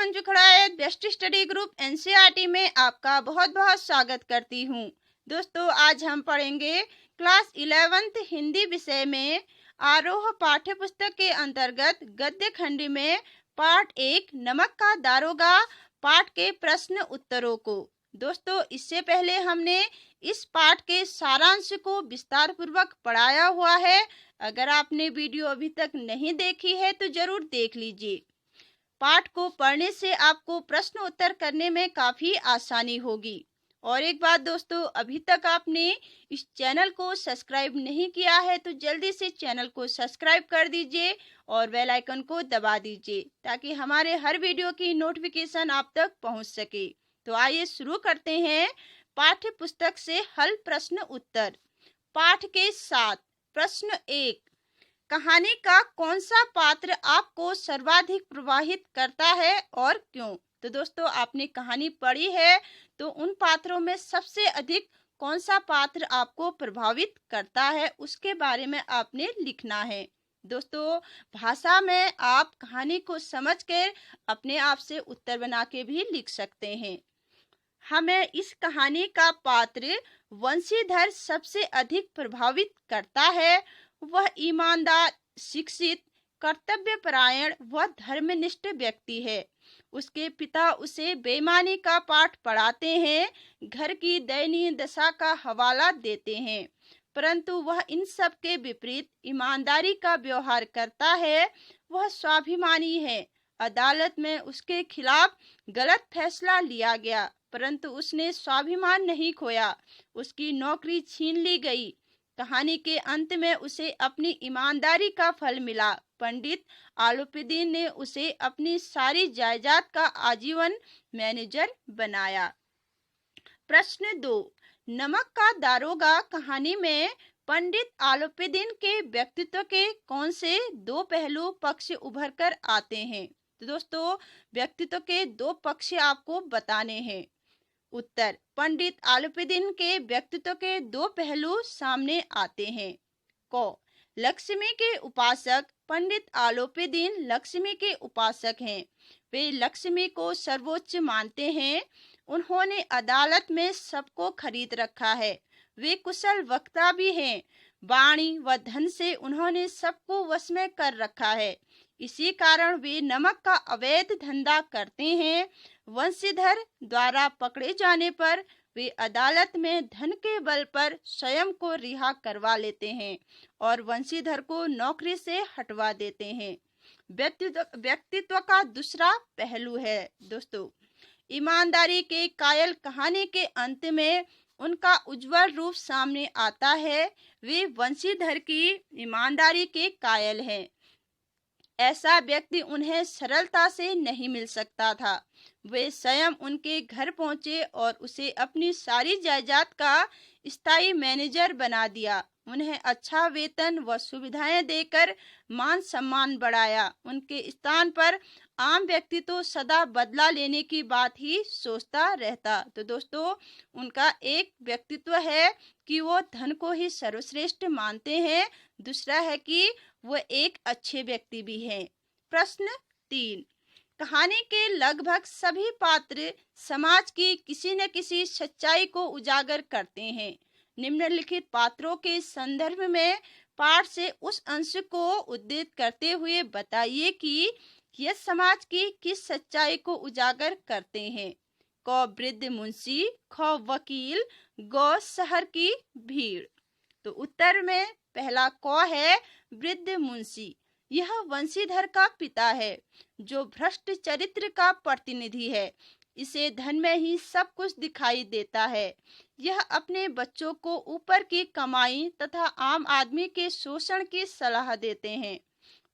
Manju Khadayat best study group NCERT में आपका बहुत बहुत स्वागत करती हूँ। दोस्तों, आज हम पढ़ेंगे क्लास 11th हिंदी विषय में आरोह पाठ्य पुस्तक के अंतर्गत गद्य खंड में पाठ 1 नमक का दारोगा पाठ के प्रश्न उत्तरों को। दोस्तों, इससे पहले हमने इस पाठ के सारांश को विस्तार पूर्वक पढ़ाया हुआ है। अगर आपने वीडियो अभी तक नहीं देखी है तो जरूर देख लीजिए। पाठ को पढ़ने से आपको प्रश्न उत्तर करने में काफी आसानी होगी। और एक बात दोस्तों, अभी तक आपने इस चैनल को सब्सक्राइब नहीं किया है तो जल्दी से चैनल को सब्सक्राइब कर दीजिए और बेल आइकन को दबा दीजिए ताकि हमारे हर वीडियो की नोटिफिकेशन आप तक पहुंच सके। तो आइए शुरू करते हैं पाठ्य पुस्तक से हल प्रश्न उत्तर। पाठ के 7 प्रश्न 1, कहानी का कौन सा पात्र आपको सर्वाधिक प्रभावित करता है और क्यों? तो दोस्तों, आपने कहानी पढ़ी है तो उन पात्रों में सबसे अधिक कौन सा पात्र आपको प्रभावित करता है उसके बारे में आपने लिखना है। दोस्तों, भाषा में आप कहानी को समझकर अपने आप से उत्तर बना के भी लिख सकते हैं। हमें इस कहानी का पात्र वंशीधर सबसे अधिक प्रभावित करता है। वह ईमानदार, शिक्षित, कर्तव्यपरायण व धर्मनिष्ठ व्यक्ति है। उसके पिता उसे बेईमानी का पाठ पढ़ाते हैं, घर की दयनीय दशा का हवाला देते हैं, परंतु वह इन सब के विपरीत ईमानदारी का व्यवहार करता है। वह स्वाभिमानी है। अदालत में उसके खिलाफ गलत फैसला लिया गया, परंतु उसने स्वाभिमान नहीं खोया। उसकी नौकरी छीन ली गई। कहानी के अंत में उसे अपनी ईमानदारी का फल मिला। पंडित आलूपीदीन ने उसे अपनी सारी जायदाद का आजीवन मैनेजर बनाया। प्रश्न 2, नमक का दारोगा कहानी में पंडित आलूपीदीन के व्यक्तित्व के कौन से दो पहलू पक्ष उभर कर आते हैं? तो दोस्तों, व्यक्तित्व के दो पक्ष आपको बताने हैं। उत्तर, पंडित आलूपीदीन के व्यक्तित्व के दो पहलू सामने आते हैं। क, लक्ष्मी के उपासक पंडित आलूपीदीन लक्ष्मी के उपासक हैं। वे लक्ष्मी को सर्वोच्च मानते हैं। उन्होंने अदालत में सबको खरीद रखा है। वे कुशल वक्ता भी हैं। वाणी व धन से उन्होंने सबको वश में कर रखा है। इसी कारण वे नमक का अवैध धंधा करते हैं। वंशीधर द्वारा पकड़े जाने पर वे अदालत में धन के बल पर स्वयं को रिहा करवा लेते हैं और वंशीधर को नौकरी से हटवा देते हैं। व्यक्तित्व का दूसरा पहलू है दोस्तों, ईमानदारी के कायल कहानी के अंत में उनका उज्जवल रूप सामने आता है। वे वंशीधर की ईमानदारी के कायल हैं। ऐसा व्यक्ति उन्हें सरलता से नहीं मिल सकता था। वे स्वयं उनके घर पहुंचे और उसे अपनी सारी जायदाद का स्थायी मैनेजर बना दिया। उन्हें अच्छा वेतन व सुविधाएं देकर मान सम्मान बढ़ाया। उनके स्थान पर आम व्यक्ति तो सदा बदला लेने की बात ही सोचता रहता। तो दोस्तों, उनका एक व्यक्तित्व है कि वो धन को ही सर्वश्रेष्ठ मानते हैं। दूसरा है कि वो एक अच्छे व्यक्ति भी हैं। प्रश्न 3, कहानी के लगभग सभी पात्र समाज की किसी न किसी सच्चाई को उजागर करते हैं। निम्नलिखित पात्रों के संदर्भ में पाठ से उस अंश को उद्धृत करते हुए बताइए कि यह समाज की किस सच्चाई को उजागर करते हैं। क, वृद्ध मुंशी, ख, वकील, ग, शहर की भीड़। तो उत्तर में पहला क है वृद्ध मुंशी। यह वंशीधर का पिता है जो भ्रष्ट चरित्र का प्रतिनिधि है। इसे धन में ही सब कुछ दिखाई देता है। यह अपने बच्चों को ऊपर की कमाई तथा आम आदमी के शोषण की सलाह देते हैं।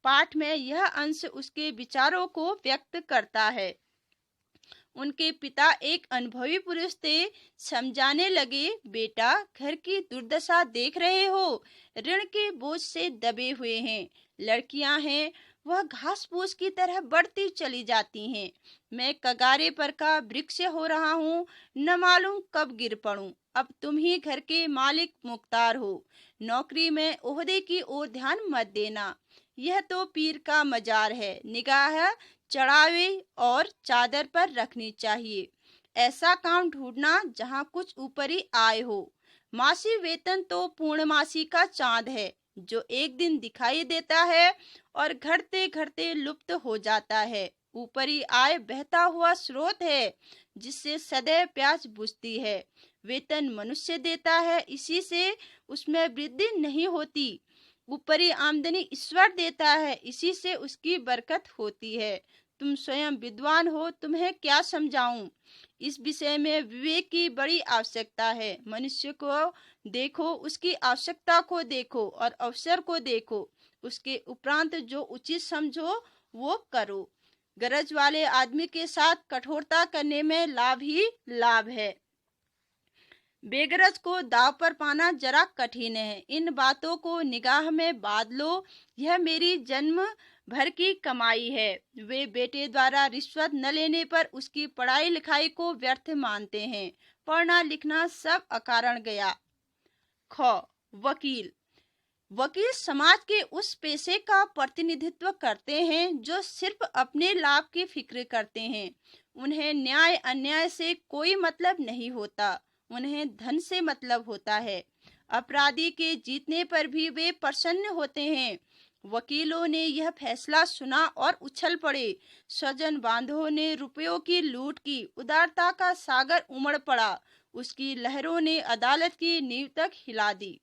पाठ में यह अंश उसके विचारों को व्यक्त करता है। उनके पिता एक अनुभवी पुरुष थे। समझाने लगे, बेटा, घर की दुर्दशा देख रहे हो, ऋण के बोझ से दबे हुए हैं। लड़कियां हैं, वह घास फूस की तरह बढ़ती चली जाती हैं। मैं कगारे पर का वृक्ष हो रहा हूँ, न मालूम कब गिर पड़ूं। अब तुम ही घर के मालिक मुख्तार हो। नौकरी में ओहदे की ओर ध्यान मत देना। यह तो पीर का मजार है। निगाह चढ़ावे और चादर पर रखनी चाहिए। ऐसा काम ढूंढना जहां कुछ ऊपरी आय हो। मासिक वेतन तो पूर्णमासी का चांद है जो एक दिन दिखाई देता है और घटते घटते लुप्त हो जाता है। ऊपरी आय बहता हुआ स्रोत है जिससे सदैव प्यास बुझती है। वेतन मनुष्य देता है, इसी से उसमें वृद्धि नहीं होती। ऊपरी आमदनी ईश्वर देता है, इसी से उसकी बरकत होती है। तुम स्वयं विद्वान हो, तुम्हें क्या समझाऊं। इस विषय में विवेक की बड़ी आवश्यकता है। मनुष्य को देखो, उसकी आवश्यकता को देखो और अवसर को देखो। उसके उपरांत जो उचित समझो वो करो। गरज वाले आदमी के साथ कठोरता करने में लाभ ही लाभ है। बेगरज को दाव पर पाना जरा कठिन है। इन बातों को निगाह में बांध लो। यह मेरी जन्म भर की कमाई है। वे बेटे द्वारा रिश्वत न लेने पर उसकी पढ़ाई लिखाई को व्यर्थ मानते हैं। पढ़ना लिखना सब अकारण गया। ख वकील। वकील समाज के उस पेशे का प्रतिनिधित्व करते हैं जो सिर्फ अपने लाभ की फिक्र करते हैं। उन्हें न्याय अन्याय से कोई मतलब नहीं होता, उन्हें धन से मतलब होता है। अपराधी के जीतने पर भी वे प्रसन्न होते हैं। वकीलों ने यह फैसला सुना और उछल पड़े। स्वजन बांधवों ने रुपयों की लूट की। उदारता का सागर उमड़ पड़ा। उसकी लहरों ने अदालत की नींव तक हिला दी।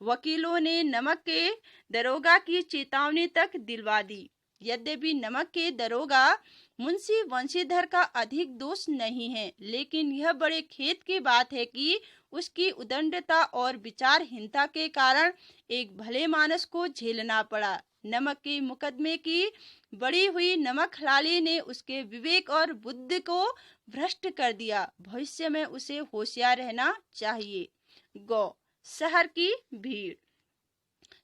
वकीलों ने नमक के दरोगा की चेतावनी तक दिलवा दी। यद्यपि नमक के दरोगा मुंशी वंशीधर का अधिक दोष नहीं है, लेकिन यह बड़े खेद की बात है कि उसकी उदंडता और विचारहीनता के कारण एक भले मानस को झेलना पड़ा। नमक के मुकदमे की बड़ी हुई नमक हलाली ने उसके विवेक और बुद्धि को भ्रष्ट कर दिया। भविष्य में उसे होशियार रहना चाहिए। गौ शहर की भीड़।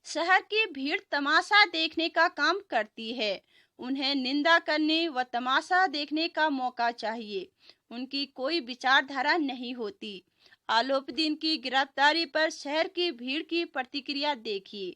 शहर की भीड़ तमाशा देखने का काम करती है। उन्हें निंदा करने व तमाशा देखने का मौका चाहिए। उनकी कोई विचारधारा नहीं होती। आलोपदीन की गिरफ्तारी पर शहर की भीड़ की प्रतिक्रिया देखिए।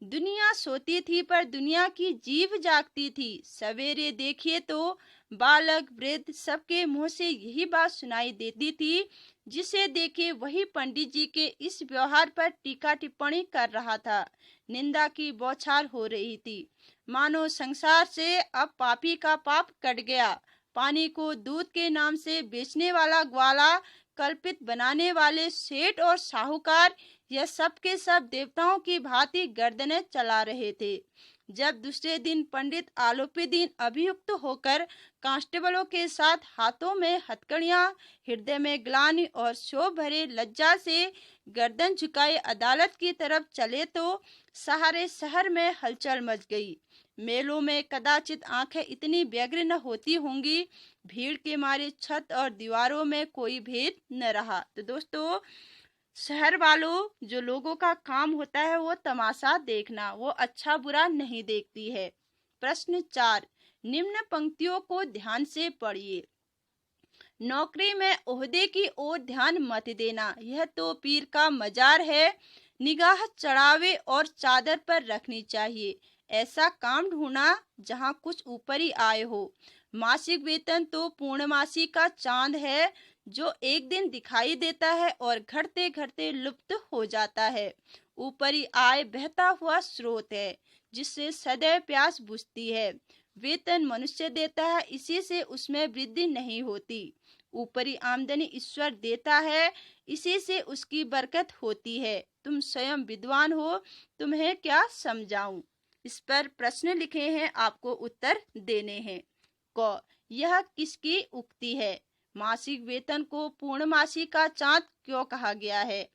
दुनिया सोती थी पर दुनिया की जीभ जागती थी। सवेरे देखिए तो बालक वृद्ध सबके मुंह से यही बात सुनाई देती थी। जिसे देखे वही पंडित जी के इस व्यवहार पर टीका टिप्पणी कर रहा था। निंदा की बौछार हो रही थी। मानो संसार से अब पापी का पाप कट गया। पानी को दूध के नाम से बेचने वाला ग्वाला, कल्पित बनाने वाले सेठ और साहूकार, यह सब के सब देवताओं की भांति गर्दनें चला रहे थे। जब दूसरे दिन पंडित आलोपीदीन अभियुक्त होकर कांस्टेबलों के साथ हाथों में हथकड़ियां, हृदय में ग्लानि और शोभ भरे लज्जा से गर्दन झुकाए अदालत की तरफ चले तो सारे शहर में हलचल मच गई। मेलों में कदाचित आंखें इतनी व्यग्र न होती होंगी। भीड़ के मारे छत और दीवारों में कोई भेद न रहा। तो दोस्तों, शहर वालों, जो लोगों का काम होता है वो तमाशा देखना, वो अच्छा बुरा नहीं देखती है। प्रश्न 4, निम्न पंक्तियों को ध्यान से पढ़िए। नौकरी में ओहदे की ओर ध्यान मत देना, यह तो पीर का मजार है। निगाह चढ़ावे और चादर पर रखनी चाहिए। ऐसा काम ढूंढना जहां कुछ ऊपरी आय हो। मासिक वेतन तो पूर्णमासी का चांद है जो एक दिन दिखाई देता है और घटते घटते लुप्त हो जाता है। ऊपरी आय बहता हुआ स्रोत है जिससे सदैव प्यास बुझती है। वेतन मनुष्य देता है, इसी से उसमें वृद्धि नहीं होती। ऊपरी आमदनी ईश्वर देता है, इसी से उसकी बरकत होती है। तुम स्वयं विद्वान हो, तुम्हें क्या समझाऊं। इस पर प्रश्न लिखे हैं, आपको उत्तर देने हैं। क, यह किसकी उक्ति है। मासिक वेतन को पूर्णमासी का चांद क्यों कहा गया है।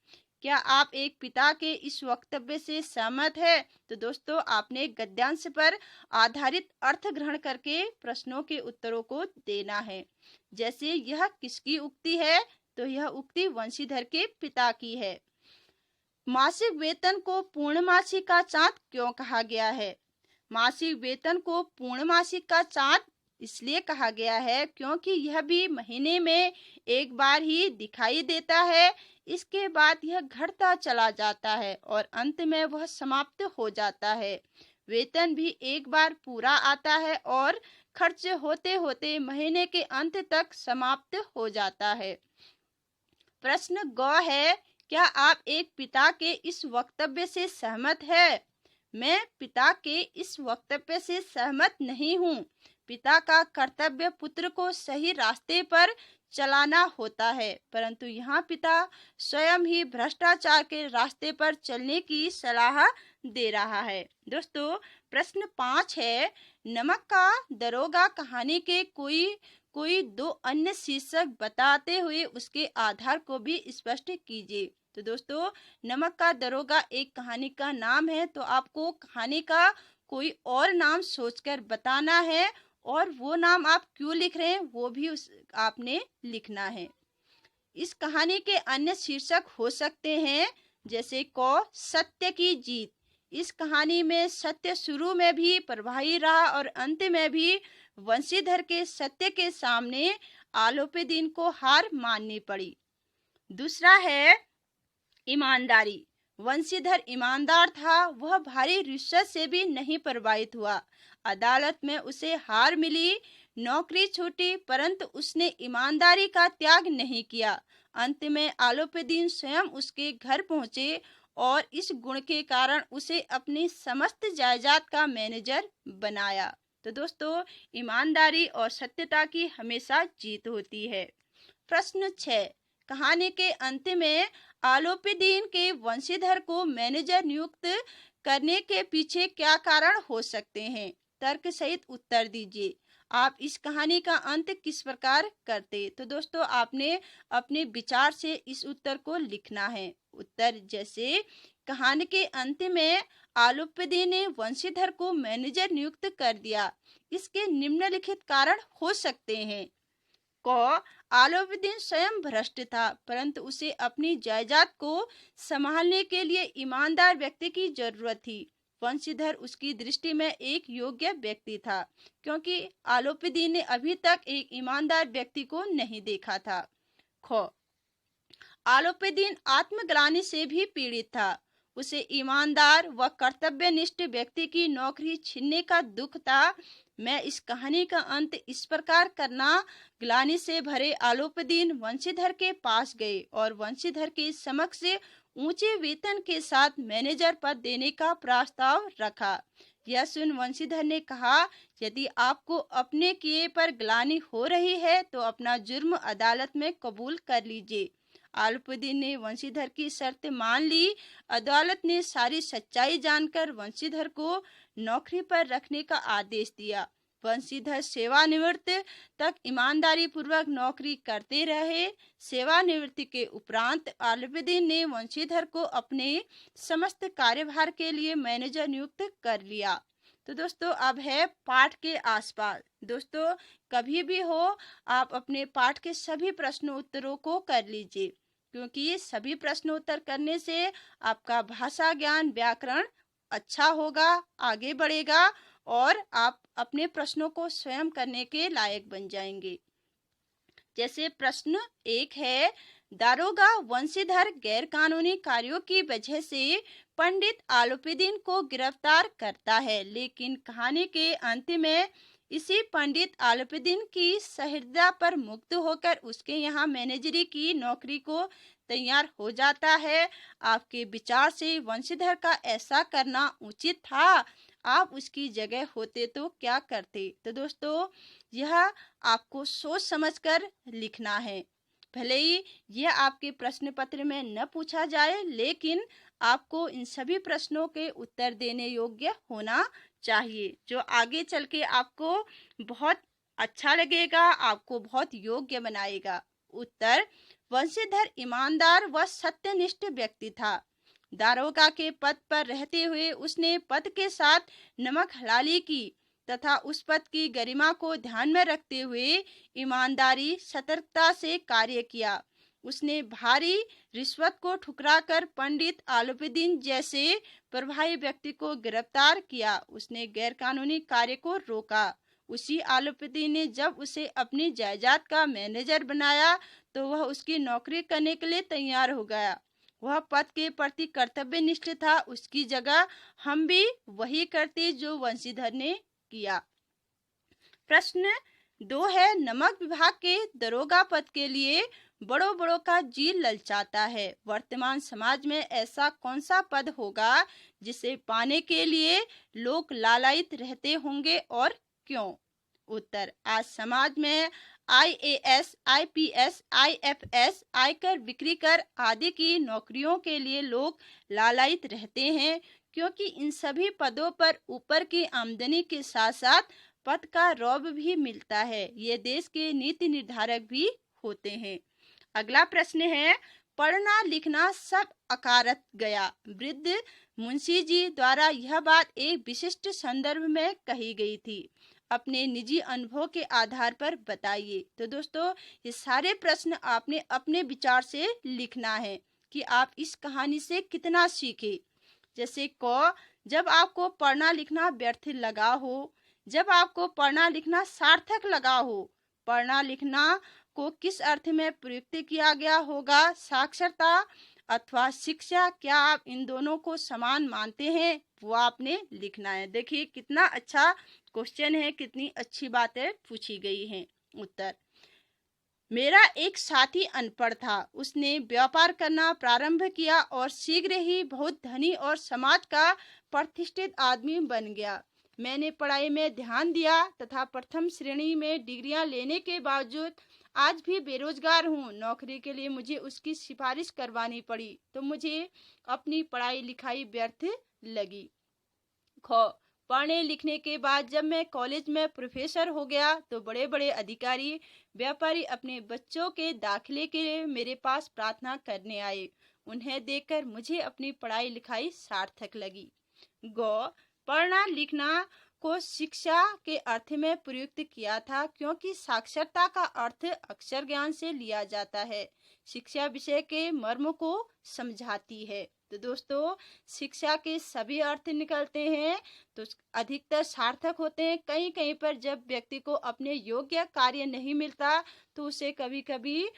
क्या आप एक पिता के इस वक्तव्य से सहमत है। तो दोस्तों, आपने गद्यांश पर आधारित अर्थ ग्रहण करके प्रश्नों के उत्तरों को देना है। जैसे यह किसकी उक्ति है, तो यह उक्ति वंशीधर के पिता की है। मासिक वेतन को पूर्णमासी का चांद क्यों कहा गया है। मासिक वेतन को पूर्णमासी का चांद इसलिए कहा गया है क्योंकि यह भी महीने में एक बार ही दिखाई देता है। इसके बाद यह घटता चला जाता है और अंत में वह समाप्त हो जाता है। वेतन भी एक बार पूरा आता है और खर्च होते होते महीने के अंत तक समाप्त हो जाता है। प्रश्न ग है, क्या आप एक पिता के इस वक्तव्य से सहमत है? मैं पिता के इस वक्तव्य से सहमत नहीं हूँ। पिता का कर्तव्य पुत्र को सही रास्ते पर चलाना होता है, परंतु यहाँ पिता स्वयं ही भ्रष्टाचार के रास्ते पर चलने की सलाह दे रहा है। दोस्तों, प्रश्न 5 है, नमक का दरोगा कहानी के कोई दो अन्य शीर्षक बताते हुए उसके आधार को भी स्पष्ट कीजिए। तो दोस्तों, नमक का दरोगा एक कहानी का नाम है, तो आपको कहानी का कोई और नाम सोचकर बताना है, और वो नाम आप क्यों लिख रहे हैं वो भी आपने लिखना है। इस कहानी के अन्य शीर्षक हो सकते हैं, जैसे सत्य की जीत। इस कहानी में सत्य शुरू में भी प्रभावी रहा और अंत में भी वंशीधर के सत्य के सामने आलोपीदीन को हार माननी पड़ी। दूसरा है ईमानदारी। वंशीधर ईमानदार था, वह भारी रिश्वत से भी नहीं प्रभावित हुआ। अदालत में उसे हार मिली, नौकरी छूटी, परंतु उसने ईमानदारी का त्याग नहीं किया। अंत में आलोपीदीन स्वयं उसके घर पहुंचे और इस गुण के कारण उसे अपनी समस्त जायदाद का मैनेजर बनाया। तो दोस्तों, ईमानदारी और सत्यता की हमेशा जीत होती है। प्रश्न 6, कहानी के अंत में आलोपीदीन के वंशीधर को मैनेजर नियुक्त करने के पीछे क्या कारण हो सकते हैं? तर्क सहित उत्तर दीजिए। आप इस कहानी का अंत किस प्रकार करते? तो दोस्तों, आपने अपने विचार से इस उत्तर को लिखना है। उत्तर जैसे, कहानी के अंत में आलोपीदीन ने वंशीधर को मैनेजर नियुक्त कर दिया। इसके निम्नलिखित कारण हो सकते हैं। क, आलोपीदीन स्वयं भ्रष्ट था, परंतु उसे अपनी जायदाद को संभालने के लिए ईमानदार व्यक्ति की जरूरत थी। वंशीधर उसकी दृष्टि में एक योग्य व्यक्ति था, क्योंकि आलोपीदीन ने अभी तक एक ईमानदार व्यक्ति को नहीं देखा था। ख, आलोपीदीन आत्मग्लानि से भी पीड़ित था। उसे ईमानदार व कर्तव्यनिष्ठ व्यक्ति की नौकरी छीनने का दुख था। मैं इस कहानी का अंत इस प्रकार करना, ग्लानि से भरे आलोपीदीन वंशीधर के पास गए और वंशीधर के समक्ष ऊंचे वेतन के साथ मैनेजर पद देने का प्रस्ताव रखा। यह सुन वंशीधर ने कहा, यदि आपको अपने किए पर ग्लानि हो रही है तो अपना जुर्म अदालत में कबूल कर लीजिए। आलोपीदीन ने वंशीधर की शर्त मान ली। अदालत ने सारी सच्चाई जानकर वंशीधर को नौकरी पर रखने का आदेश दिया। वंशीधर सेवानिवृत्त तक ईमानदारी पूर्वक नौकरी करते रहे। सेवानिवृत्ति के उपरांत आलोपीदीन ने वंशीधर को अपने समस्त कार्यभार के लिए मैनेजर नियुक्त कर लिया। तो दोस्तों, अब है पाठ के आसपास। दोस्तों, कभी भी हो आप अपने पाठ के सभी प्रश्न उत्तरों को कर लीजिए, क्योंकि सभी प्रश्न उत्तर करने से आपका भाषा ज्ञान, व्याकरण अच्छा होगा, आगे बढ़ेगा और आप अपने प्रश्नों को स्वयं करने के लायक बन जाएंगे। जैसे प्रश्न 1 है, दारोगा वंशीधर गैर कानूनी कार्यों की वजह से पंडित आलोपीदीन को गिरफ्तार करता है, लेकिन कहानी के अंत में इसी पंडित आलोपीदीन की सहृदयता पर मुक्त होकर उसके यहाँ मैनेजरी की नौकरी को तैयार हो जाता है। आपके विचार से वंशीधर का ऐसा करना उचित था? आप उसकी जगह होते तो क्या करते? तो दोस्तों, यह आपको सोच समझकर लिखना है। भले ही यह आपके प्रश्न पत्र में न पूछा जाए, लेकिन आपको इन सभी प्रश्नों के उत्तर देने योग्य होना चाहिए, जो आगे चल के आपको बहुत अच्छा लगेगा, आपको बहुत योग्य बनाएगा। उत्तर, वंशीधर ईमानदार व सत्यनिष्ठ व्यक्ति था। दारोगा के पद पर रहते हुए उसने पद के साथ नमक हलाली की तथा उस पद की गरिमा को ध्यान में रखते हुए ईमानदारी, सतर्कता से कार्य किया। उसने भारी रिश्वत को ठुकराकर पंडित आलोपीदीन जैसे प्रभावी व्यक्ति को गिरफ्तार किया। उसने गैरकानूनी कार्य को रोका। उसी आलोपीदीन ने जब उसे अपनी जायदाद का मैनेजर बनाया तो वह उसकी नौकरी करने के लिए तैयार हो गया। वह पद के प्रति कर्तव्यनिष्ठ था। उसकी जगह हम भी वही करते जो वंशीधर ने किया। प्रश्न 2 है, नमक विभाग के दरोगा पद के लिए बड़ों बड़ों का जी ललचाता है। वर्तमान समाज में ऐसा कौन सा पद होगा जिसे पाने के लिए लोग लालायित रहते होंगे और क्यों? उत्तर, आज समाज में IAS, IPS, IFS, आयकर, बिक्री कर आदि की नौकरियों के लिए लोग लालायित रहते हैं, क्योंकि इन सभी पदों पर ऊपर की आमदनी के साथ साथ पद का रौब भी मिलता है। ये देश के नीति निर्धारक भी होते हैं। अगला प्रश्न है, पढ़ना लिखना सब अकारत गया। वृद्ध मुंशी जी द्वारा यह बात एक विशिष्ट संदर्भ में कही गई थी। अपने निजी अनुभव के आधार पर बताइए। तो दोस्तों, ये सारे प्रश्न आपने अपने विचार से लिखना है कि आप इस कहानी से कितना सीखे। जैसे क, जब आपको पढ़ना लिखना व्यर्थ लगा हो, जब आपको पढ़ना लिखना सार्थक लगा हो। पढ़ना लिखना को किस अर्थ में प्रयुक्त किया गया होगा, साक्षरता अथवा शिक्षा, क्या आप इन दोनों को समान मानते हैं, वो आपने लिखना है। देखिए कितना अच्छा क्वेश्चन है, कितनी अच्छी बातें पूछी गई हैं। उत्तर, मेरा एक साथी अनपढ़ था। उसने व्यापार करना प्रारंभ किया और शीघ्र ही बहुत धनी और समाज का प्रतिष्ठित आदमी बन गया। मैंने पढ़ाई में ध्यान दिया तथा प्रथम श्रेणी में डिग्रियां लेने के बावजूद आज भी बेरोजगार हूँ। नौकरी के लिए मुझे उसकी सिफारिश करवानी पड़ी तो मुझे अपनी पढ़ाई लिखाई व्यर्थ लगी। ख, पढ़ने लिखने के बाद जब मैं कॉलेज में प्रोफेसर हो गया तो बड़े बड़े अधिकारी व्यापारी अपने बच्चों के दाखिले के लिए मेरे पास प्रार्थना करने आए। उन्हें देखकर मुझे अपनी पढ़ाई लिखाई सार्थक लगी। ग, पढ़ना लिखना को शिक्षा के अर्थ में प्रयुक्त किया था, क्योंकि साक्षरता का अर्थ अक्षर ज्ञान से लिया जाता है। शिक्षा विषय के मर्म को समझाती है। तो दोस्तों, शिक्षा के सभी अर्थ निकलते हैं तो अधिकतर सार्थक होते हैं। कहीं कहीं पर जब व्यक्ति को अपने योग्य कार्य नहीं मिलता तो उसे कभी कभी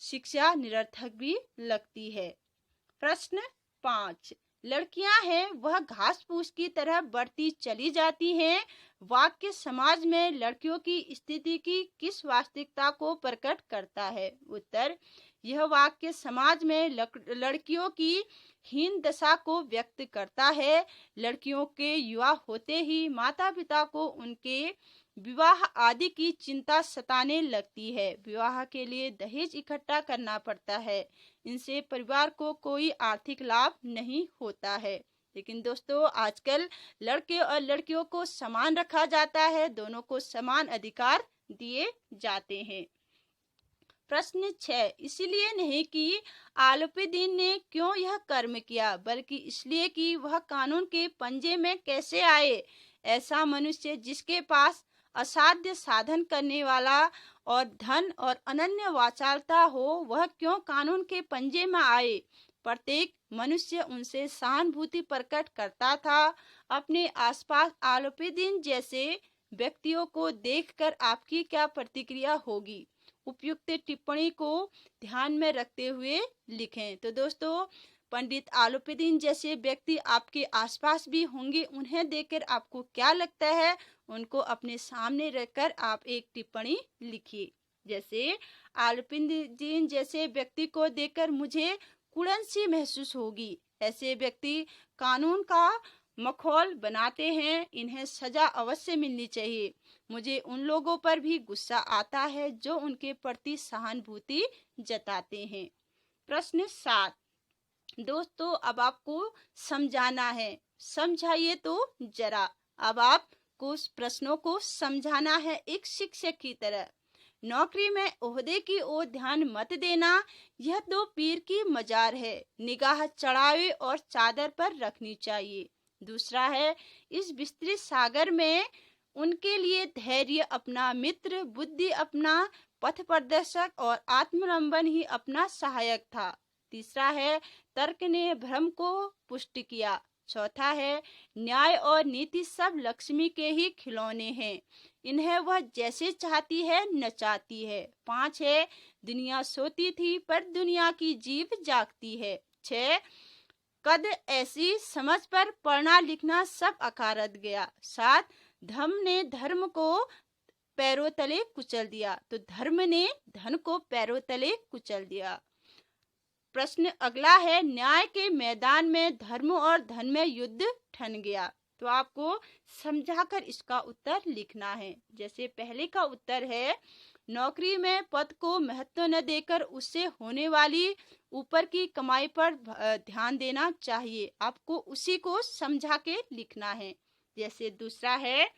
शिक्षा निरर्थक भी लगती है। प्रश्न 5, लड़कियां हैं वह घास फूस की तरह बढ़ती चली जाती हैं। वाक्य समाज में लड़कियों की स्थिति की किस वास्तविकता को प्रकट करता है? उत्तर, यह वाक्य समाज में लड़कियों की हीन दशा को व्यक्त करता है। लड़कियों के युवा होते ही माता पिता को उनके विवाह आदि की चिंता सताने लगती है। विवाह के लिए दहेज इकट्ठा करना पड़ता है। इनसे परिवार को कोई आर्थिक लाभ नहीं होता है। लेकिन दोस्तों, आजकल लड़के और लड़कियों को समान रखा जाता है, दोनों को समान अधिकार दिए जाते हैं। प्रश्न 6, इसलिए नहीं कि आलूपीदीन ने क्यों यह कर्म किया, बल्कि इसलिए कि वह कानून के पंजे में कैसे आए। ऐसा मनुष्य जिसके पास असाध्य साधन करने वाला और धन और अनन्य वाचालता हो, वह क्यों कानून के पंजे में आए। प्रत्येक मनुष्य उनसे सहानुभूति प्रकट करता था। अपने आसपास आलूपीदीन जैसे व्यक्तियों को देखकर आपकी क्या प्रतिक्रिया होगी? उपयुक्त टिप्पणी को ध्यान में रखते हुए लिखें। तो दोस्तों, पंडित आलूपीदीन जैसे व्यक्ति आपके आसपास भी होंगे। उन्हें देखकर आपको क्या लगता है, उनको अपने सामने रखकर आप एक टिप्पणी लिखिए। जैसे, आलूपीदीन जैसे व्यक्ति को देखकर मुझे कुड़न सी महसूस होगी। ऐसे व्यक्ति कानून का मखौल बनाते हैं, इन्हें सजा अवश्य मिलनी चाहिए। मुझे उन लोगों पर भी गुस्सा आता है जो उनके प्रति सहानुभूति जताते हैं। प्रश्न 7, दोस्तों अब आपको समझाना है, समझाइए तो जरा। अब आपको प्रश्नों को समझाना है एक शिक्षक की तरह। नौकरी में ओहदे की ओर ध्यान मत देना, यह दो पीर की मजार है। निगाह चढ़ावे और चादर पर रखनी चाहिए। दूसरा है, इस विस्तृत सागर में उनके लिए धैर्य अपना मित्र, बुद्धि अपना पथ प्रदर्शक और आत्मलंबन ही अपना सहायक था। तीसरा है, तर्क ने भ्रम को पुष्ट किया। चौथा है, न्याय और नीति सब लक्ष्मी के ही खिलौने हैं, इन्हें वह जैसे चाहती है नचाती है। 5 है, दुनिया सोती थी पर दुनिया की जीभ जागती है। 6, कद ऐसी समझ पर पढ़ना लिखना सब अकारत गया। 7, धर्म ने धर्म को पैरों तले कुचल दिया। तो धर्म ने धन को पैरों तले कुचल दिया। प्रश्न अगला है, न्याय के मैदान में धर्म और धन में युद्ध ठन गया। तो आपको समझाकर इसका उत्तर लिखना है। जैसे पहले का उत्तर है, नौकरी में पद को महत्व न देकर उससे होने वाली ऊपर की कमाई पर ध्यान देना चाहिए। आपको उसी को समझा के लिखना है। जैसे दूसरा है,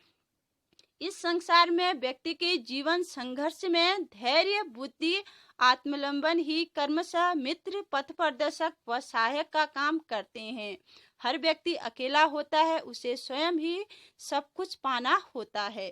इस संसार में व्यक्ति के जीवन संघर्ष में धैर्य, बुद्धि, आत्मलंबन ही कर्मशः मित्र, पथ प्रदर्शक व सहायक का काम करते हैं। हर व्यक्ति अकेला होता है, उसे स्वयं ही सब कुछ पाना होता है।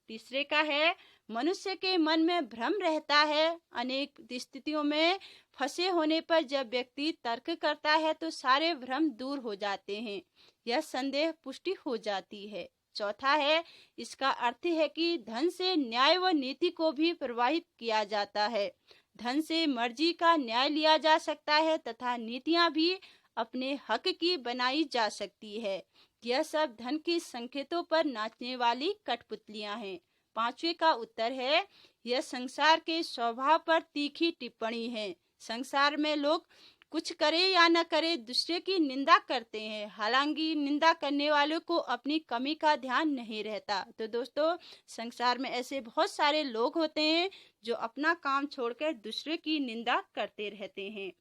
तीसरे का है, मनुष्य के मन में भ्रम रहता है। अनेक स्थितियों में फंसे होने पर जब व्यक्ति तर्क करता है तो सारे भ्रम दूर हो जाते हैं, यह संदेह पुष्टि हो जाती है। चौथा है, इसका अर्थ है कि धन से न्याय व नीति को भी प्रभावित किया जाता है। धन से मर्जी का न्याय लिया जा सकता है तथा नीतियां भी अपने हक की बनाई जा सकती है। यह सब धन की संकेतों पर नाचने वाली कठपुतलियां हैं। पांचवे का उत्तर है, यह संसार के स्वभाव पर तीखी टिप्पणी है। संसार में लोग कुछ करे या न करे दूसरे की निंदा करते हैं, हालांकि निंदा करने वालों को अपनी कमी का ध्यान नहीं रहता। तो दोस्तों, संसार में ऐसे बहुत सारे लोग होते हैं जो अपना काम छोड़कर दूसरे की निंदा करते रहते हैं।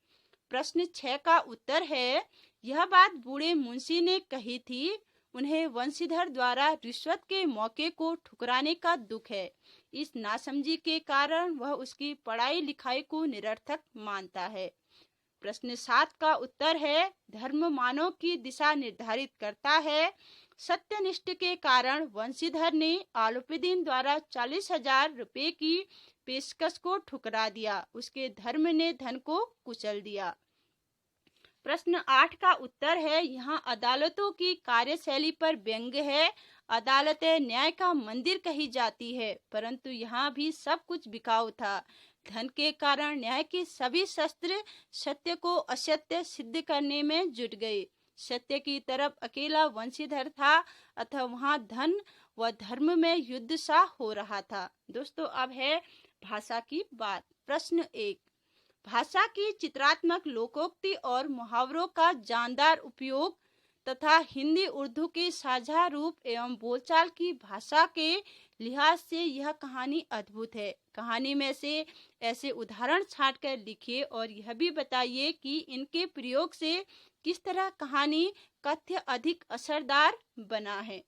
प्रश्न 6 का उत्तर है, यह बात बूढ़े मुंशी ने कही थी। उन्हें वंशीधर द्वारा रिश्वत के मौके को ठुकराने का दुख है। इस नासमझी के कारण वह उसकी पढ़ाई लिखाई को निरर्थक मानता है। प्रश्न 7 का उत्तर है, धर्म मानव की दिशा निर्धारित करता है। सत्यनिष्ठ के कारण वंशीधर ने आलोपीदीन द्वारा 40,000 रुपए की पेशकश को ठुकरा दिया। उसके धर्म ने धन को कुचल दिया। प्रश्न 8 का उत्तर है, यहाँ अदालतों की कार्यशैली पर व्यंग है। अदालतें न्याय का मंदिर कही जाती है, परंतु यहाँ भी सब कुछ बिकाऊ था। धन के कारण न्याय के सभी शस्त्र सत्य को असत्य सिद्ध करने में जुट गए। सत्य की तरफ अकेला वंशीधर था, अतः वहाँ धन व धर्म में युद्ध सा हो रहा था। दोस्तों, अब है भाषा की बात। प्रश्न 1, भाषा की चित्रात्मक लोकोक्ति और मुहावरों का जानदार उपयोग तथा हिंदी उर्दू के साझा रूप एवं बोलचाल की भाषा के लिहाज से यह कहानी अद्भुत है। कहानी में से ऐसे उदाहरण छांटकर लिखिए और यह भी बताइए कि इनके प्रयोग से किस तरह कहानी कथ्य अधिक असरदार बना है।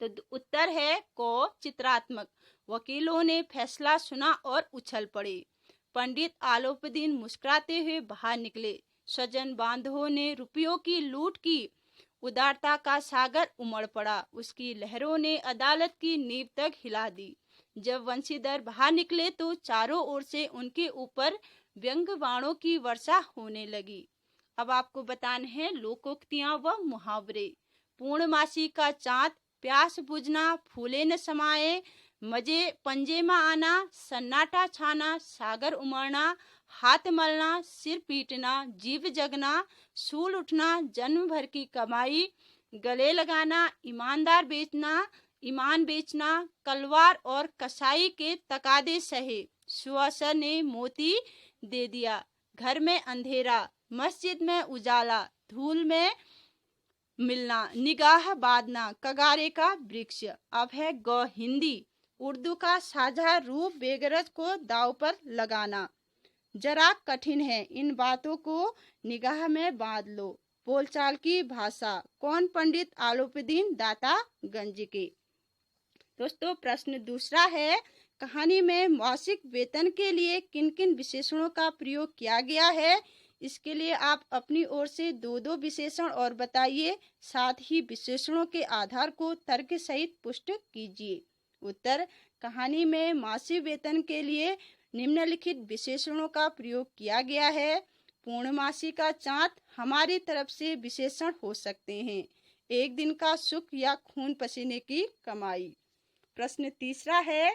तो उत्तर है क, चित्रात्मक। वकीलों ने फैसला सुना और उछल पड़े। पंडित आलोपीदीन मुस्कुराते हुए बाहर निकले। स्वजन बांधवों ने रुपयों की लूट की। उदारता का सागर उमड़ पड़ा। उसकी लहरों ने अदालत की नींव तक हिला दी। जब वंशीधर बाहर निकले तो चारों ओर से उनके ऊपर व्यंग बाणों की वर्षा होने लगी। अब आपको बताने हैं लोकोक्तियां व मुहावरे। पूर्णमासी का चाँद, प्यास बुझना, फूले न समाये, मजे पंजे में आना, सन्नाटा छाना, सागर उमड़ना, हाथ मलना, सिर पीटना, जीव जगना, सूल उठना, जन्म भर की कमाई, गले लगाना, ईमानदार बेचना, ईमान बेचना, कलवार और कसाई के तकादे सहे, सुअसर ने मोती दे दिया, घर में अंधेरा, मस्जिद में उजाला, धूल में मिलना, निगाह बांधना, कगारे का वृक्ष। अब है ग, हिंदी उर्दू का साझा रूप बेगरज को दाव पर लगाना। जरा कठिन है, इन बातों को निगाह में बांध लो। बोलचाल की भाषा। कौन पंडित आलोपीदीन दाता गंज के। दोस्तों, प्रश्न दूसरा है, कहानी में मासिक वेतन के लिए किन किन विशेषणों का प्रयोग किया गया है। इसके लिए आप अपनी ओर से 2-2 विशेषण और बताइए, साथ ही विशेषणों के आधार को तर्क सहित पुष्ट कीजिए। उत्तर, कहानी में मासिक वेतन के लिए निम्नलिखित विशेषणों का प्रयोग किया गया है। पूर्णमासी का चाँद हमारी तरफ से विशेषण हो सकते हैं। एक दिन का सुख या खून पसीने की कमाई। प्रश्न तीसरा है,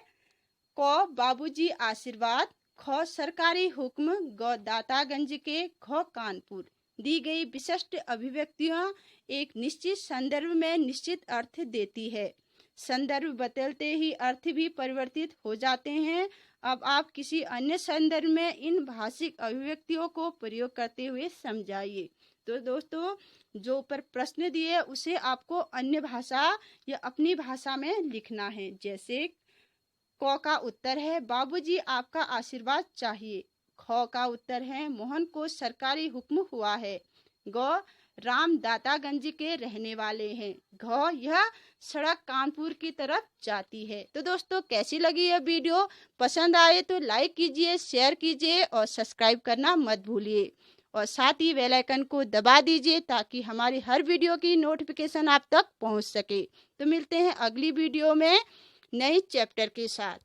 क, बाबूजी आशीर्वाद, ख, सरकारी हुक्म, ग, दातागंज के, ख, कानपुर। दी गई विशिष्ट अभिव्यक्तियां एक निश्चित संदर्भ में निश्चित अर्थ देती है। संदर्भ बदलते ही अर्थ भी परिवर्तित हो जाते हैं। अब आप किसी अन्य संदर्भ में इन भाषिक अभिव्यक्तियों को प्रयोग करते हुए समझाइए। तो दोस्तों, जो ऊपर प्रश्न दिए उसे आपको अन्य भाषा या अपनी भाषा में लिखना है। जैसे क का उत्तर है बाबूजी आपका आशीर्वाद चाहिए। ख का उत्तर है मोहन को सरकारी हुक्म हुआ है। ग राम दातागंज के रहने वाले हैं। घ यह सड़क कानपुर की तरफ जाती है। तो दोस्तों, कैसी लगी यह वीडियो? पसंद आए तो लाइक कीजिए, शेयर कीजिए और सब्सक्राइब करना मत भूलिए और साथ ही बेल आइकन को दबा दीजिए ताकि हमारी हर वीडियो की नोटिफिकेशन आप तक पहुंच सके। तो मिलते हैं अगली वीडियो में नए चैप्टर के साथ।